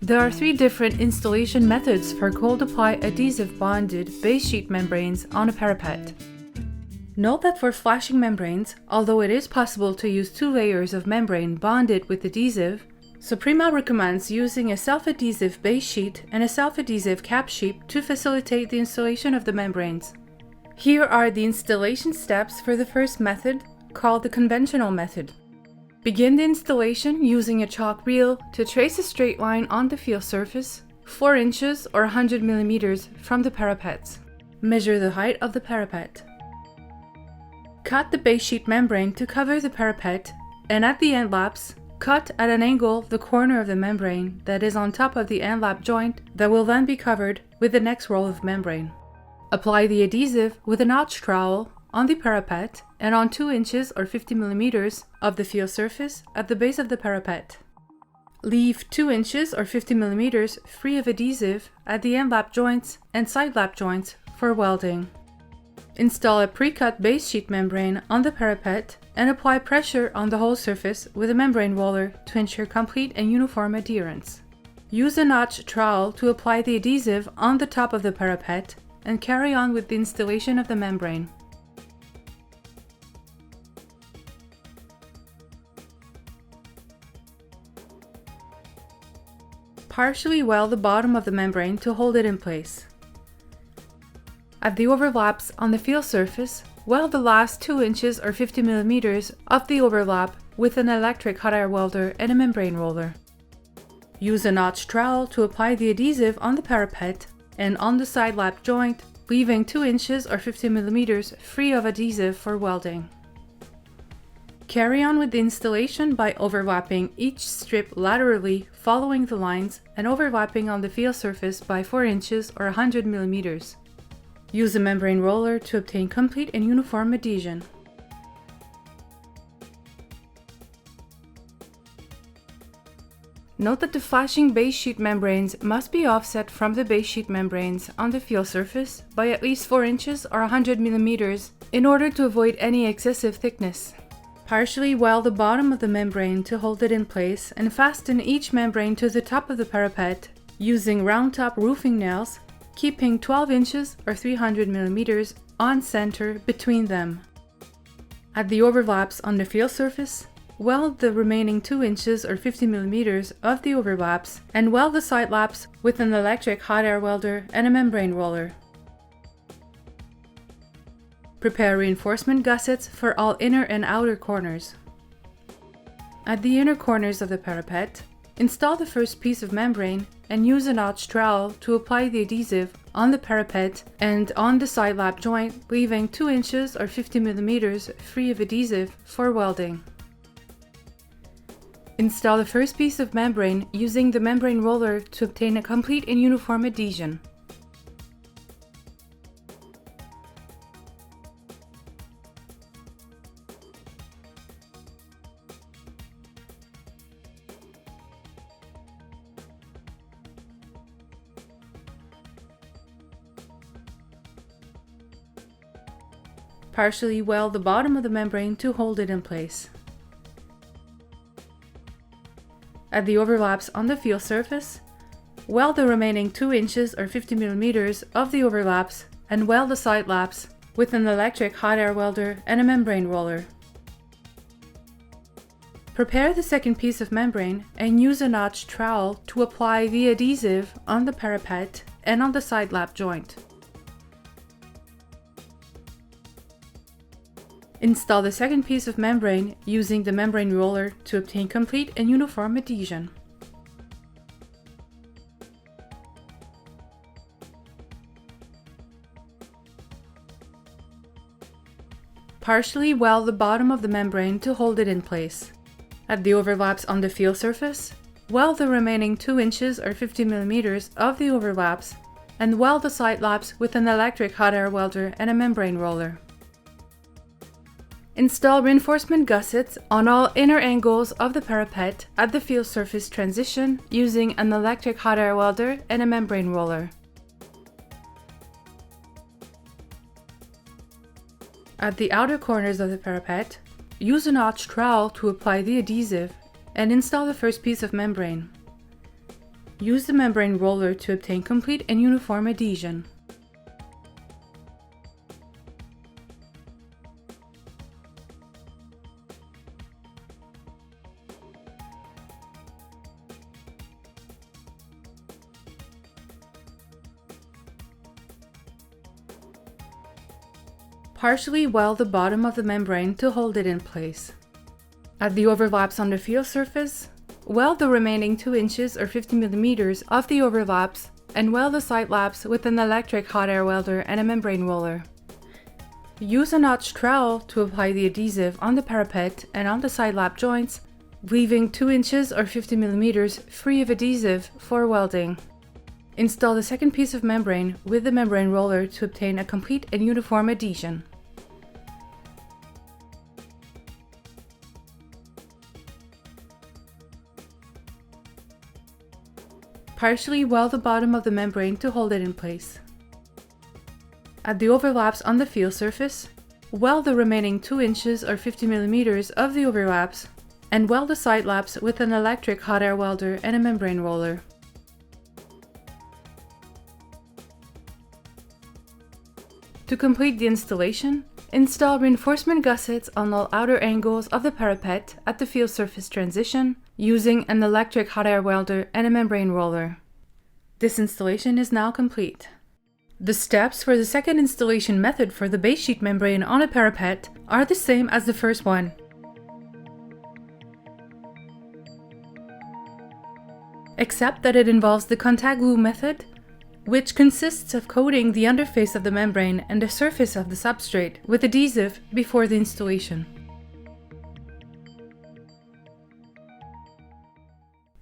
There are three different installation methods for cold apply adhesive bonded base sheet membranes on a parapet. Note that for flashing membranes, although it is possible to use 2 layers of membrane bonded with adhesive, Soprema recommends using a self-adhesive base sheet and a self-adhesive cap sheet to facilitate the installation of the membranes. Here are the installation steps for the first method, called the conventional method. Begin the installation using a chalk reel to trace a straight line on the field surface, 4 inches or 100 millimeters from the parapet. Measure the height of the parapet. Cut the base sheet membrane to cover the parapet, and at the end laps, cut at an angle the corner of the membrane that is on top of the end lap joint that will then be covered with the next roll of membrane. Apply the adhesive with a notch trowel on the parapet and on 2 inches or 50 millimeters of the field surface at the base of the parapet. Leave 2 inches or 50 millimeters free of adhesive at the end lap joints and side lap joints for welding. Install a pre-cut base sheet membrane on the parapet and apply pressure on the whole surface with a membrane roller to ensure complete and uniform adherence. Use a notch trowel to apply the adhesive on the top of the parapet and carry on with the installation of the membrane. Partially weld the bottom of the membrane to hold it in place. At the overlaps on the field surface, weld the last 2 inches or 50 millimeters of the overlap with an electric hot air welder and a membrane roller. Use a notch trowel to apply the adhesive on the parapet and on the side lap joint, leaving 2 inches or 50 millimeters free of adhesive for welding. Carry on with the installation by overlapping each strip laterally following the lines and overlapping on the field surface by 4 inches or 100 millimeters. Use a membrane roller to obtain complete and uniform adhesion. Note that the flashing base sheet membranes must be offset from the base sheet membranes on the field surface by at least 4 inches or 100 millimeters in order to avoid any excessive thickness. Partially weld the bottom of the membrane to hold it in place and fasten each membrane to the top of the parapet using round top roofing nails, keeping 12 inches or 300 millimeters on center between them. At the overlaps on the field surface, weld the remaining 2 inches or 50 millimeters of the overlaps and weld the side laps with an electric hot air welder and a membrane roller. Prepare reinforcement gussets for all inner and outer corners. At the inner corners of the parapet, install the first piece of membrane and use a notch trowel to apply the adhesive on the parapet and on the side lap joint, leaving 2 inches or 50 millimeters free of adhesive for welding. Install the first piece of membrane using the membrane roller to obtain a complete and uniform adhesion. Partially weld the bottom of the membrane to hold it in place. At the overlaps on the field surface, weld the remaining 2 inches or 50 millimeters of the overlaps and weld the side laps with an electric hot air welder and a membrane roller. Prepare the second piece of membrane and use a notch trowel to apply the adhesive on the parapet and on the side lap joint. Install the second piece of membrane using the membrane roller to obtain complete and uniform adhesion. Partially weld the bottom of the membrane to hold it in place. At the overlaps on the field surface, weld the remaining 2 inches or 50 millimeters of the overlaps and weld the side laps with an electric hot air welder and a membrane roller. Install reinforcement gussets on all inner angles of the parapet at the field surface transition using an electric hot air welder and a membrane roller. At the outer corners of the parapet, use a notch trowel to apply the adhesive and install the first piece of membrane. Use the membrane roller to obtain complete and uniform adhesion. Partially weld the bottom of the membrane to hold it in place. At the overlaps on the field surface, weld the remaining 2 inches or 50 mm of the overlaps and weld the side laps with an electric hot air welder and a membrane roller. Use a notch trowel to apply the adhesive on the parapet and on the side lap joints, leaving 2 inches or 50 mm free of adhesive for welding. Install the second piece of membrane with the membrane roller to obtain a complete and uniform adhesion. Partially weld the bottom of the membrane to hold it in place. At the overlaps on the field surface, weld the remaining 2 inches or 50 mm of the overlaps and weld the side laps with an electric hot air welder and a membrane roller. To complete the installation, install reinforcement gussets on all outer angles of the parapet at the field surface transition using an electric hot air welder and a membrane roller. This installation is now complete. The steps for the second installation method for the base sheet membrane on a parapet are the same as the first one. Except that it involves the contact glue method, which consists of coating the underface of the membrane and the surface of the substrate with adhesive before the installation.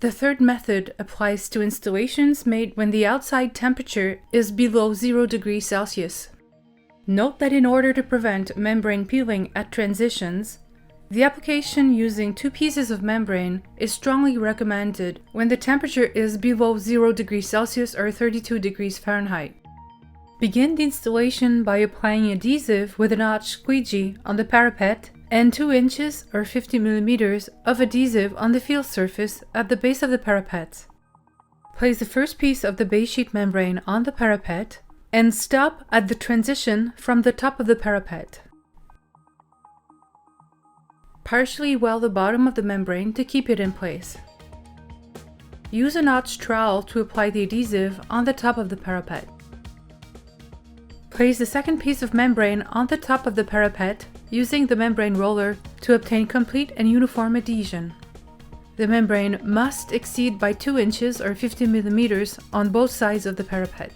The third method applies to installations made when the outside temperature is below 0 degrees Celsius. Note that in order to prevent membrane peeling at transitions, the application using 2 pieces of membrane is strongly recommended when the temperature is below 0 degrees Celsius or 32 degrees Fahrenheit. Begin the installation by applying adhesive with a notch squeegee on the parapet and 2 inches or 50 mm of adhesive on the field surface at the base of the parapet. Place the first piece of the base sheet membrane on the parapet and stop at the transition from the top of the parapet. Partially weld the bottom of the membrane to keep it in place. Use a notch trowel to apply the adhesive on the top of the parapet. Place the second piece of membrane on the top of the parapet using the membrane roller to obtain complete and uniform adhesion. The membrane must exceed by 2 inches or 50 mm on both sides of the parapet.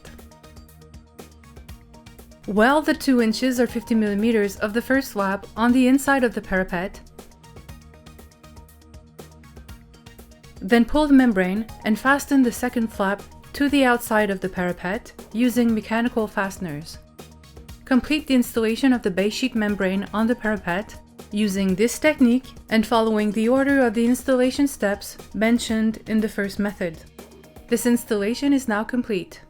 Weld the 2 inches or 50 mm of the first lap on the inside of the parapet. Then pull the membrane and fasten the second flap to the outside of the parapet using mechanical fasteners. Complete the installation of the base sheet membrane on the parapet using this technique and following the order of the installation steps mentioned in the first method. This installation is now complete.